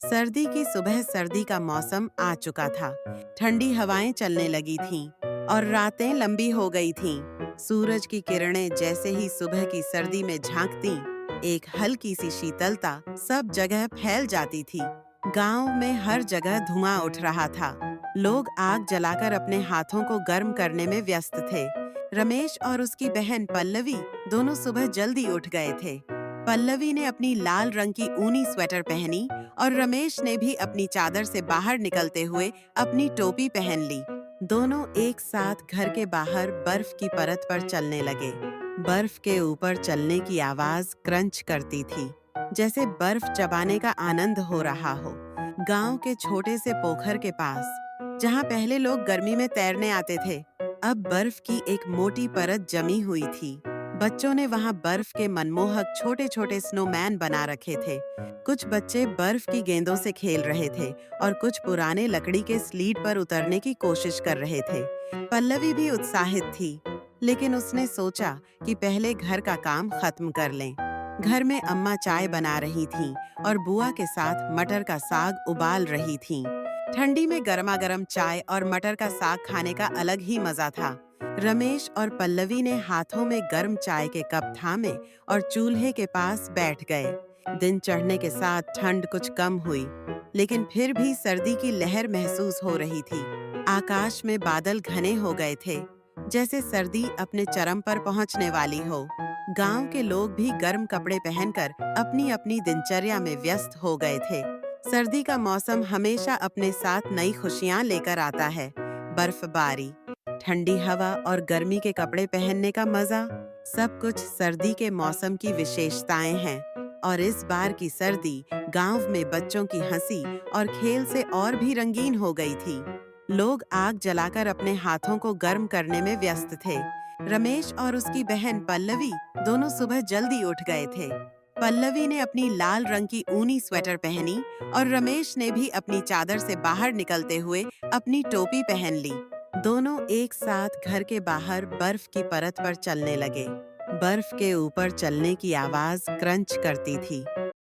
सर्दी की सुबह सर्दी का मौसम आ चुका था। ठंडी हवाएं चलने लगी थीं और रातें लंबी हो गई थीं। सूरज की किरणें जैसे ही सुबह की सर्दी में झांकती, एक हल्की सी शीतलता सब जगह फैल जाती थी। गांव में हर जगह धुआं उठ रहा था। लोग आग जलाकर अपने हाथों को गर्म करने में व्यस्त थे। रमेश और उसकी बहन पल्लवी दोनों सुबह जल्दी उठ गए थे। पल्लवी ने अपनी लाल रंग की ऊनी स्वेटर पहनी और रमेश ने भी अपनी चादर से बाहर निकलते हुए अपनी टोपी पहन ली। दोनों एक साथ घर के बाहर बर्फ की परत पर चलने लगे। बर्फ के ऊपर चलने की आवाज क्रंच करती थी, जैसे बर्फ चबाने का आनंद हो रहा हो। गांव के छोटे से पोखर के पास, जहां पहले लोग गर्मी में तैरने आते थे, अब बर्फ की एक मोटी परत जमी हुई थी। बच्चों ने वहां बर्फ के मनमोहक छोटे छोटे स्नोमैन बना रखे थे। कुछ बच्चे बर्फ की गेंदों से खेल रहे थे और कुछ पुराने लकड़ी के स्लीड पर उतरने की कोशिश कर रहे थे। पल्लवी भी उत्साहित थी, लेकिन उसने सोचा कि पहले घर का काम खत्म कर लें। घर में अम्मा चाय बना रही थीं और बुआ के साथ मटर का साग उबाल रही थीं। ठंडी में गर्मा गर्म चाय और मटर का साग खाने का अलग ही मजा था। रमेश और पल्लवी ने हाथों में गर्म चाय के कप थामे और चूल्हे के पास बैठ गए। दिन चढ़ने के साथ ठंड कुछ कम हुई, लेकिन फिर भी सर्दी की लहर महसूस हो रही थी। आकाश में बादल घने हो गए थे, जैसे सर्दी अपने चरम पर पहुंचने वाली हो। गांव के लोग भी गर्म कपड़े पहनकर अपनी अपनी दिनचर्या में व्यस्त हो गए थे। सर्दी का मौसम हमेशा अपने साथ नई खुशियां लेकर आता है। बर्फबारी, ठंडी हवा और गर्मी के कपड़े पहनने का मजा, सब कुछ सर्दी के मौसम की विशेषताएं हैं। और इस बार की सर्दी गांव में बच्चों की हंसी और खेल से और भी रंगीन हो गई थी। लोग आग जलाकर अपने हाथों को गर्म करने में व्यस्त थे। रमेश और उसकी बहन पल्लवी दोनों सुबह जल्दी उठ गए थे। पल्लवी ने अपनी लाल रंग की ऊनी स्वेटर पहनी और रमेश ने भी अपनी चादर से बाहर निकलते हुए अपनी टोपी पहन ली। दोनों एक साथ घर के बाहर बर्फ की परत पर चलने लगे। बर्फ के ऊपर चलने की आवाज क्रंच करती थी,